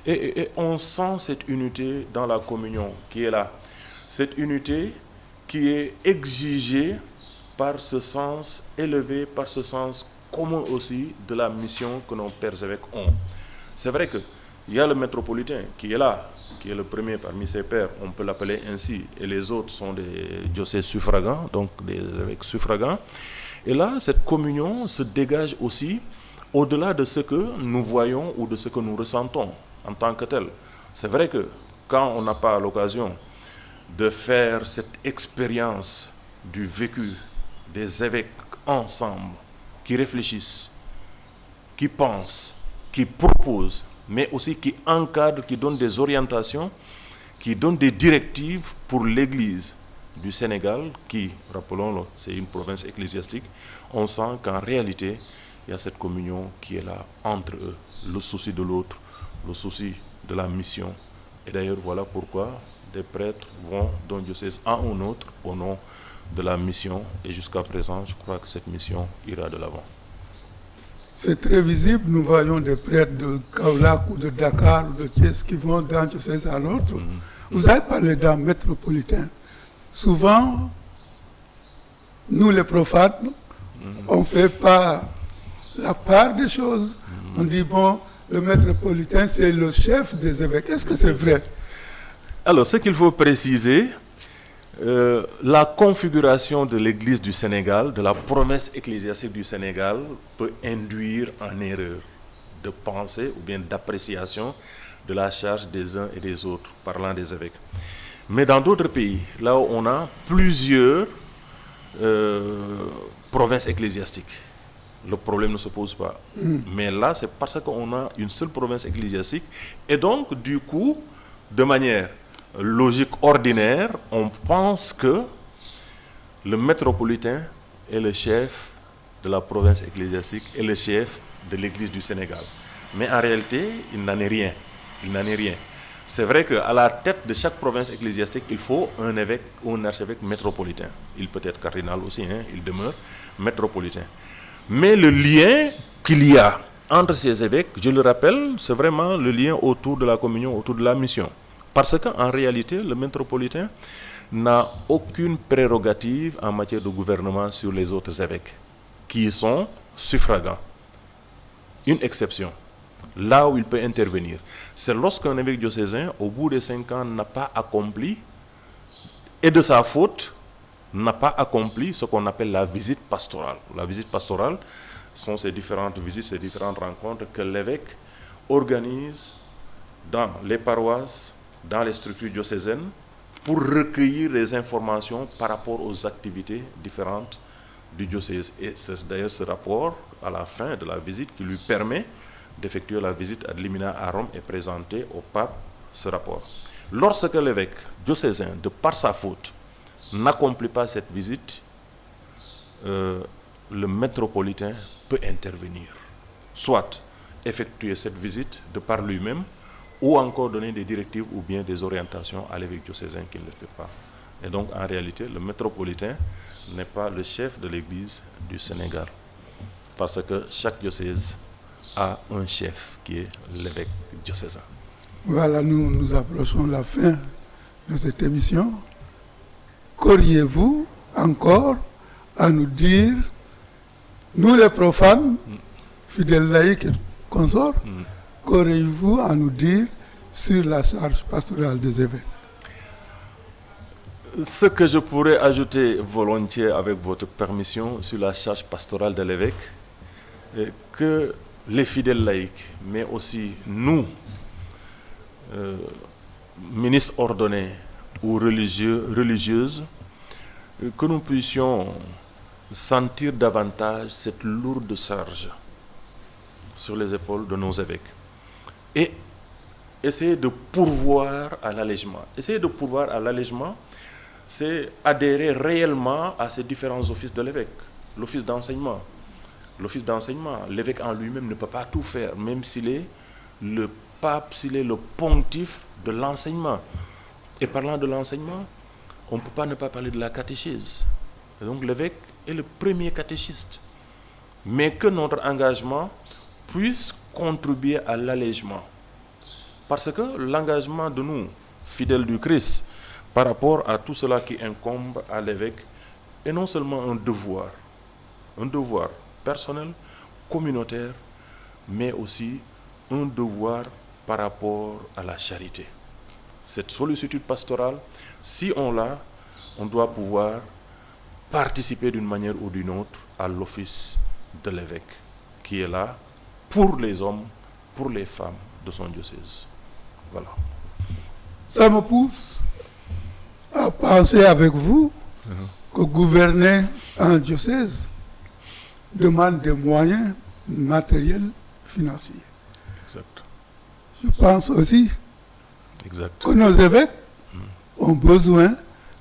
Et on sent cette unité dans la communion qui est là. Cette unité qui est exigée par ce sens élevé, par ce sens commun aussi de la mission que nos pères évêques ont. C'est vrai qu'il y a le métropolitain qui est là, qui est le premier parmi ses pairs, on peut l'appeler ainsi, et les autres sont des diocèses suffragants, donc des évêques suffragants. Et là, cette communion se dégage aussi au-delà de ce que nous voyons ou de ce que nous ressentons en tant que tel. C'est vrai que quand on n'a pas l'occasion de faire cette expérience du vécu des évêques ensemble, qui réfléchissent, qui pensent, qui proposent, mais aussi qui encadrent, qui donnent des orientations, qui donnent des directives pour l'Église du Sénégal, qui, rappelons-le, c'est une province ecclésiastique, on sent qu'en réalité, il y a cette communion qui est là entre eux, le souci de l'autre, le souci de la mission. Et d'ailleurs, voilà pourquoi des prêtres vont d'un diocèse à un autre au nom de la mission. Et jusqu'à présent, je crois que cette mission ira de l'avant. C'est très visible, nous voyons des prêtres de Kaolack ou de Dakar ou de Thiès qui vont d'un diocèse à l'autre. Vous avez parlé d'un métropolitain. Souvent, nous les profanes, on ne fait pas la part des choses. On dit, bon, le métropolitain, c'est le chef des évêques. Est-ce que c'est vrai? Alors, ce qu'il faut préciser, la configuration de l'Église du Sénégal, de la promesse ecclésiastique du Sénégal, peut induire en erreur de pensée ou bien d'appréciation de la charge des uns et des autres, parlant des évêques. Mais dans d'autres pays, là où on a plusieurs provinces ecclésiastiques, le problème ne se pose pas. Mais là, c'est parce qu'on a une seule province ecclésiastique. Et donc, du coup, de manière logique ordinaire, on pense que le métropolitain est le chef de la province ecclésiastique et le chef de l'Église du Sénégal. Mais en réalité, il n'en est rien. Il n'en est rien. C'est vrai qu'à la tête de chaque province ecclésiastique, il faut un évêque ou un archevêque métropolitain. Il peut être cardinal aussi, il demeure métropolitain. Mais le lien qu'il y a entre ces évêques, je le rappelle, c'est vraiment le lien autour de la communion, autour de la mission. Parce qu'en réalité, le métropolitain n'a aucune prérogative en matière de gouvernement sur les autres évêques, qui sont suffragants. Une exception, là où il peut intervenir, c'est lorsqu'un évêque diocésain, au bout de 5 ans, n'a pas accompli, et de sa faute, n'a pas accompli ce qu'on appelle la visite pastorale. La visite pastorale sont ces différentes visites, ces différentes rencontres que l'évêque organise dans les paroisses, dans les structures diocésaines, pour recueillir les informations par rapport aux activités différentes du diocèse. Et c'est d'ailleurs ce rapport, à la fin de la visite, qui lui permet d'effectuer la visite ad limina à Rome et présenter au pape ce rapport. Lorsque l'évêque diocésain, de par sa faute, n'accomplit pas cette visite, le métropolitain peut intervenir. Soit effectuer cette visite de par lui-même, ou encore donner des directives ou bien des orientations à l'évêque diocésain qui ne le fait pas. Et donc, en réalité, le métropolitain n'est pas le chef de l'Église du Sénégal. Parce que chaque diocèse a un chef qui est l'évêque diocésain. Voilà, nous approchons la fin de cette émission. Qu'auriez-vous encore à nous dire, nous les profanes, fidèles laïcs et consorts, qu'auriez-vous à nous dire sur la charge pastorale des évêques? Ce que je pourrais ajouter volontiers avec votre permission sur la charge pastorale de l'évêque, est que les fidèles laïcs, mais aussi nous, ministres ordonnés ou religieuses, que nous puissions sentir davantage cette lourde charge sur les épaules de nos évêques et essayer de pourvoir à l'allègement. Essayer de pourvoir à l'allègement, c'est adhérer réellement à ces différents offices de l'évêque. L'office d'enseignement. L'office d'enseignement, l'évêque en lui-même ne peut pas tout faire, même s'il est le pape, s'il est le pontife de l'enseignement. Et parlant de l'enseignement, on ne peut pas ne pas parler de la catéchèse. Et donc l'évêque est le premier catéchiste. Mais que notre engagement puisse contribuer à l'allègement. Parce que l'engagement de nous, fidèles du Christ, par rapport à tout cela qui incombe à l'évêque, est non seulement un devoir personnel, communautaire, mais aussi un devoir par rapport à la charité. Cette sollicitude pastorale, si on l'a, on doit pouvoir participer d'une manière ou d'une autre à l'office de l'évêque, qui est là pour les hommes, pour les femmes de son diocèse. Voilà. Ça me pousse à penser avec vous que gouverner un diocèse demande des moyens matériels, financiers. Exact. Je pense aussi Exact. que nos évêques ont besoin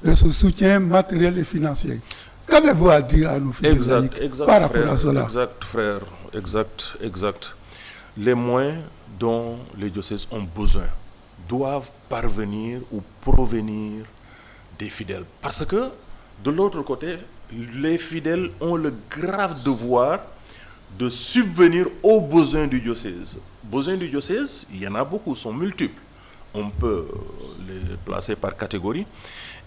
de ce soutien matériel et financier. Qu'avez-vous à dire à nos fidèles laïcs par rapport à cela? Exact, frère. Exact. Les moyens dont les diocèses ont besoin doivent parvenir ou provenir des fidèles. Parce que, de l'autre côté, les fidèles ont le grave devoir de subvenir aux besoins du diocèse. Besoins du diocèse, il y en a beaucoup, sont multiples. On peut les placer par catégorie.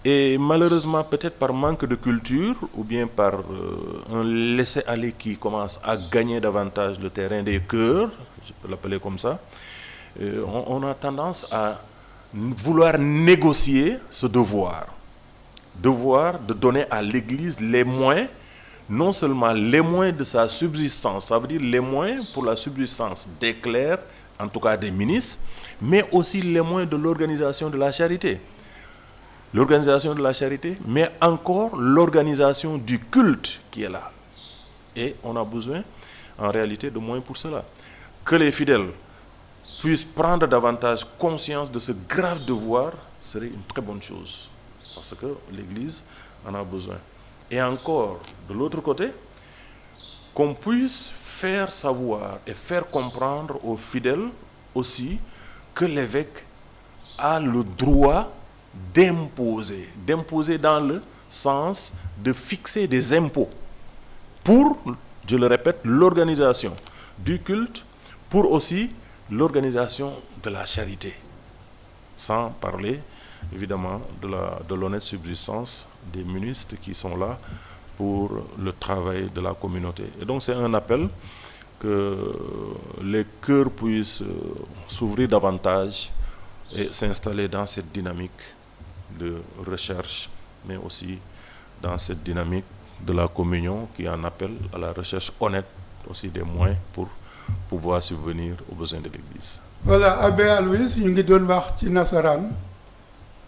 Et malheureusement, peut-être par manque de culture ou bien par un laisser-aller qui commence à gagner davantage le terrain des cœurs, je peux l'appeler comme ça, on a tendance à vouloir négocier ce devoir de donner à l'Église les moyens, non seulement les moyens de sa subsistance, ça veut dire les moyens pour la subsistance des clercs, en tout cas des ministres, mais aussi les moyens de l'organisation de la charité. L'organisation de la charité, mais encore l'organisation du culte qui est là. Et on a besoin, en réalité, de moyens pour cela. Que les fidèles puissent prendre davantage conscience de ce grave devoir serait une très bonne chose. Parce que l'Église en a besoin. Et encore, de l'autre côté, qu'on puisse faire savoir et faire comprendre aux fidèles aussi que l'évêque a le droit d'imposer dans le sens de fixer des impôts pour, je le répète, l'organisation du culte, pour aussi l'organisation de la charité, sans parler évidemment de l'honnête subsistance des ministres qui sont là pour le travail de la communauté. Et donc c'est un appel que les cœurs puissent s'ouvrir davantage et s'installer dans cette dynamique de recherche, mais aussi dans cette dynamique de la communion qui en appelle à la recherche honnête aussi des moyens pour pouvoir subvenir aux besoins de l'Église. Voilà, Abbé Aloïs ñu ngi doon wax ci nasaraan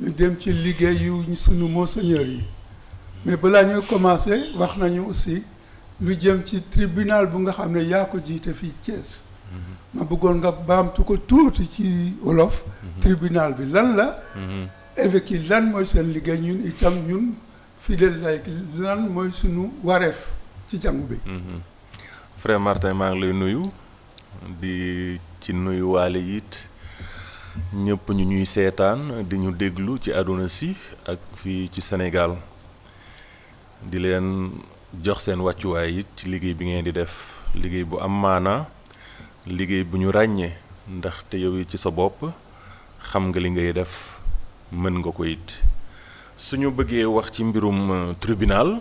ñu dem ci liggéeyu sunu monseigneur yi mais balaa ñuy commencé wax nañu aussi lu jëm ci tribunal bu nga xam ne yaa ko jiite fii Thiès. ma bëggoon nga baamtu ko tuuti ci wolof. tribunal bi lan la. évêque yi lan mooy seen liggéey ñun itam ñun fidèle laïc lan mooy sunu wareef ci jàngu bi. Frère Martin maa ngi lay nuyu di ci nuyu waale it ñëpp ñu ñuy seetaan di ñu déglu ci àdduna si ak fii ci Sénégal di leen jox seen wàccuwaay it ci liggéey bi ngeen di def liggéey bu am maana liggéey bu ñu ràññee ndaxte yow ci sa bopp xam nga li ngay def mën nga ko it suñu bëggee wax ci mbirum tribunal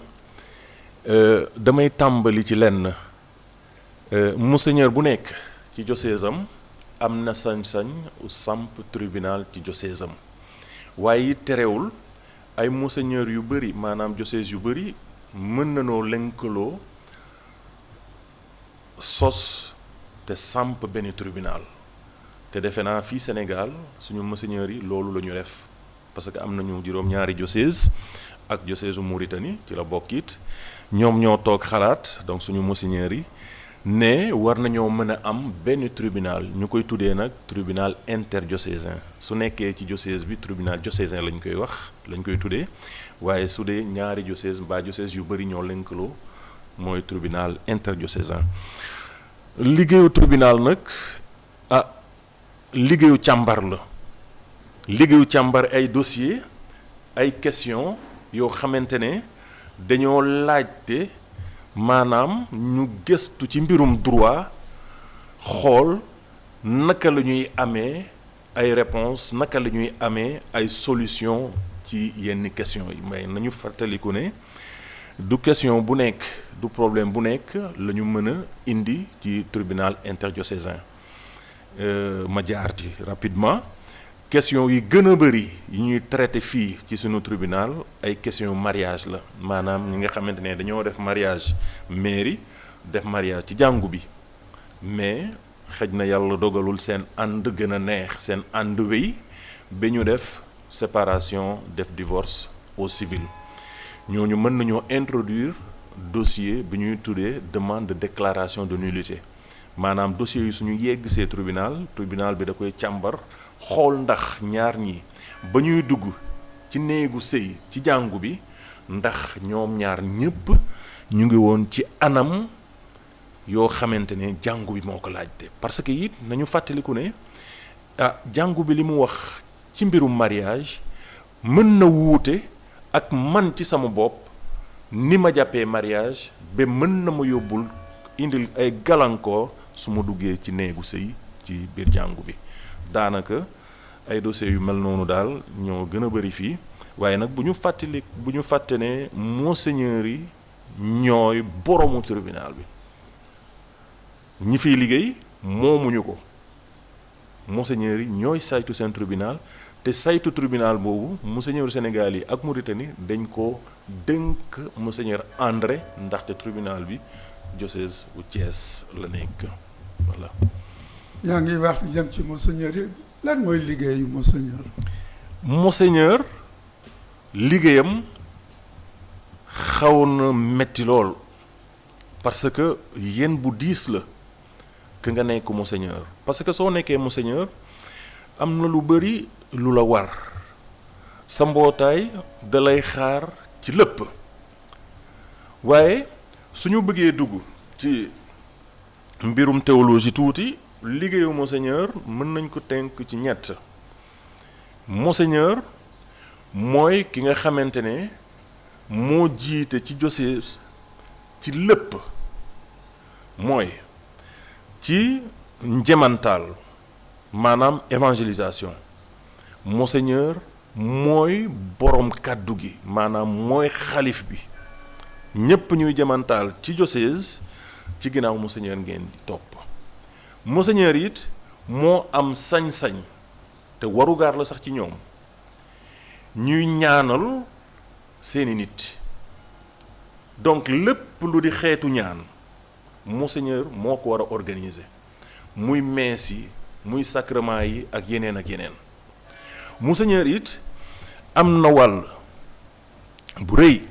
damay tàmbali ci lenn monseigneur bu nekk ci diocèse am na sañ-sañ samp tribunal ci diocèse am waaye it terewul ay monseigneur yu bëri maanaam diocèse yu bëri mën nanoo lënkaloo sos te samp benn tribunal te defe naa fii Sénégal suñu monseigneur yi loolu la ñu def parce que am nañu juróom-ñaari diocèse ak diocèse u Mauritanie ci la bokk it ñoom ñoo toog xalaat donc suñu monseigneur yi ne war nañoo mën a am benn tribunal ñu koy tuddee nag tribunal interdiocésain su nekkee ci diocèse bi tribunal diocésain lañ koy wax lañ koy tuddee waaye su dee ñaari diocèse mbaa diocèse yu bëri ñoo lënkaloo mooy tribunal interdiocésain liggéeyu tribunal nag liggéeyu càmbar la liggéeyu càmbar ay dossier ay question yoo xamante ne dañoo laajte maanaam ñu gëstu ci mbirum droit xool naka la ñuy amee ay réponse naka la ñuy amee ay solution ci yenn question yi may nañu fàttaliku ne du question bu nekk du problème bu nekk la ñu mën a indi ci tribunal interdiocésain ma jaar ci rapidement question yi gën a bëri yi ñuy traité fii ci sunu tribunal ay question mariage la maanaam ñi nga xamante ne dañoo def mariage mairie def mariage ci jàngu bi mais xëj na yàlla dogalul seen ànd gën a neex seen ànd wéy ba ñu def séparation def divorce au civil ñooñu mën nañoo introduire dossier bi ñuy tuddee demande de déclaration de nullité maanaam dossier yi suñu yegg see tribunal bi da koy càmbar xool ndax ñaar ñi ba ñuy dugg ci néegu sëy ci jàngu bi ndax ñoom ñaar ñëpp ñu ngi woon ci anam yoo xamante ne jàngu bi moo ko laajte parce que it nañu fàttaliku ne jàngu bi li mu wax ci mbirum mariage mën na wuute ak man ci sama bopp ni ma jàppee mariage ba mën na ma yóbbul indil ay gàllankoor su ma duggee ci néegu sëy ci biir jàngu bi daanaka ay dossiers yu mel noonu daal ñoo gën a bëri fii waaye nag bu ñu fàtte ne monseigneur yi ñooy boromu tribunal bi ñi fiy liggéey moomuñu ko monseigneur yi ñooy saytu seen tribunal te saytu tribunal boobu monseigneur Sénégal yi ak Mauritanie dañ ko dënk monseigneur André ndaxte tribunal bi diocèse bu Thiès la nekk voilà. yaa ngi wax jëm ci monseigneur yi lan mooy liggéeyu monseigneur. monseigneur liggéeyam xaw na metti lool parce que yéen bu diis la que nga nekk monseigneur parce que soo nekkee monseigneur am na lu bëri lu la war sa mbootaay da lay xaar ci lépp waaye suñu bëggee dugg ci mbirum théologie tuuti liggéeyu monseigneur mën nañ ko tënk ci ñett monseigneur mooy ki nga xamante ne moo jiite ci diocèse ci lépp mooy ci njemantaal maanaam évangélisation monseigneur mooy borom kàddu gi maanaam mooy xalif bi ñépp ñuy jemantaal ci diocèse ci ginnaaw monseigneur ngeen di topp monseigneur it moo am sañ-sañ te warugaar la sax ci ñoom ñuy ñaanal seeni nit donc lépp lu di xeetu ñaan monseigneur moo ko war a organiser muy mees yi muy sacrement yi ak yeneen monseigneur it am na wàll bu rëy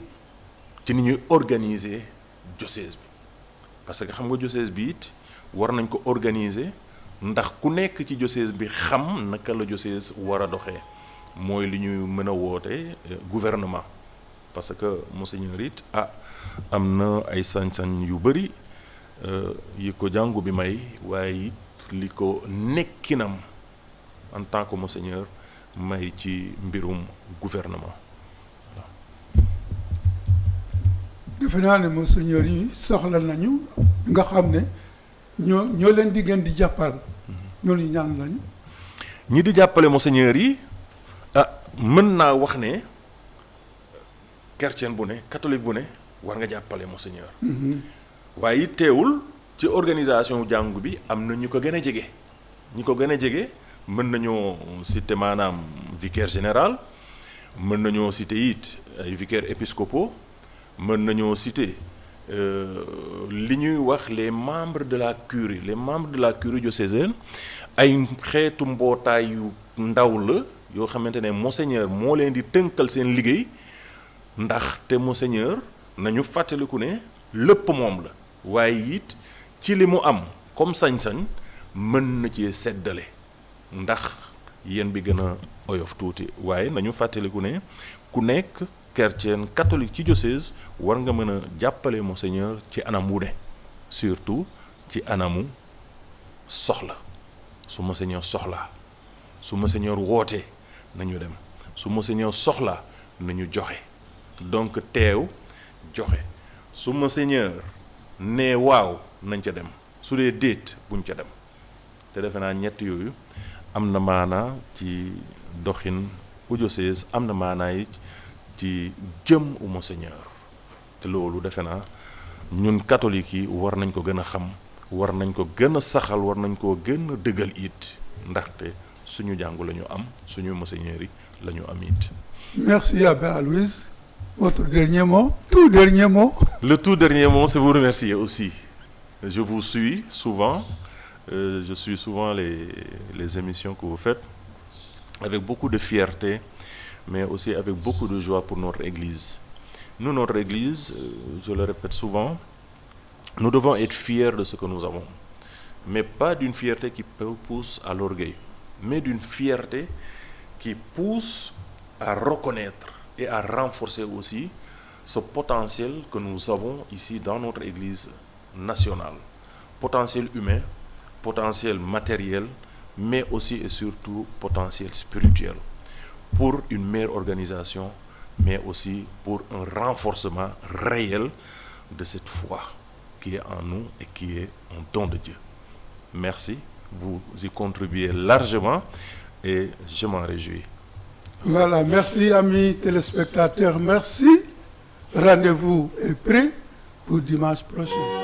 ci ni ñuy organiser diocèse bi parce que xam nga diocèse bi it war nañ ko organiser ndax ku nekk ci diocèse bi xam naka la diocèse war a doxee mooy li ñuy mën a woote gouvernement parce que monseigneur it am na ay sañ-sañ yu bëri yi ko jàngu bi may waaye it li ko nekkinam en tant que monseigneur may ci mbirum gouvernement. defe naa ne monseigneur yi soxla nañu nga xam ne ñoo leen di gën di jàppal ñooñu ñaan lañu. ñi di jàppale monseigneur yi mën naa wax ne chrétien bu ne catholique bu ne war nga jàppale monseigneur. waaye it teewul ci organisation jàngu bi am na ñu ko gën a jege. ñi ko gën a jege mën nañoo citer maanaam vicaire général mën nañoo citer it ay vicaires épiscopaux mën nañoo citer li ñuy wax les membres de la curie diocésaine ay xeetu mbootaay yu ndaw la yoo xamante ne monseigneur moo leen di tënkal seen liggéey ndax te monseigneur nañu fàttaliku ne lépp moom la waaye it ci li mu am comme sañ-sañ mën na ci seddale ndax yéen bi gën a oyof tuuti waaye nañu fàttaliku ne ku nekk chrétien catholique ci diocèse war nga mën a jàppale monseigneur ci anam wu ne surtout ci anamu soxla su monseigneur soxlaa su monseigneur wootee nañu dem su monseigneur soxlaa nañu joxe donc teew joxe su monseigneur nee waaw nañ ca dem su dee déet buñ ca dem te defe naa ñett yooyu am na maanaa ci doxin u diocèse am na maanaa yi ci jëm u monseigneur te loolu defe naa ñun catholiques yi war nañ ko gën a xam war nañ ko gën a saxal war nañ koo gën a dëggal it ndaxte suñu jàngu la ñu am suñu monseigneur yi la ñu am it. Merci Abbé Aloys. Votre dernier mot? Tout dernier mot? Le tout dernier mot, c'est vous remercier aussi. Je vous suis souvent. Je suis souvent les émissions que vous faites avec beaucoup de fierté, mais aussi avec beaucoup de joie pour notre Église. Nous, notre Église, je le répète souvent, nous devons être fiers de ce que nous avons, mais pas d'une fierté qui pousse à l'orgueil, mais d'une fierté qui pousse à reconnaître et à renforcer aussi ce potentiel que nous avons ici dans notre Église nationale. Potentiel humain, potentiel matériel, mais aussi et surtout potentiel spirituel pour une meilleure organisation, mais aussi pour un renforcement réel de cette foi qui est en nous et qui est un don de Dieu. Merci, vous y contribuez largement et je m'en réjouis. Voilà, merci amis téléspectateurs, merci. Rendez-vous est prêt pour dimanche prochain.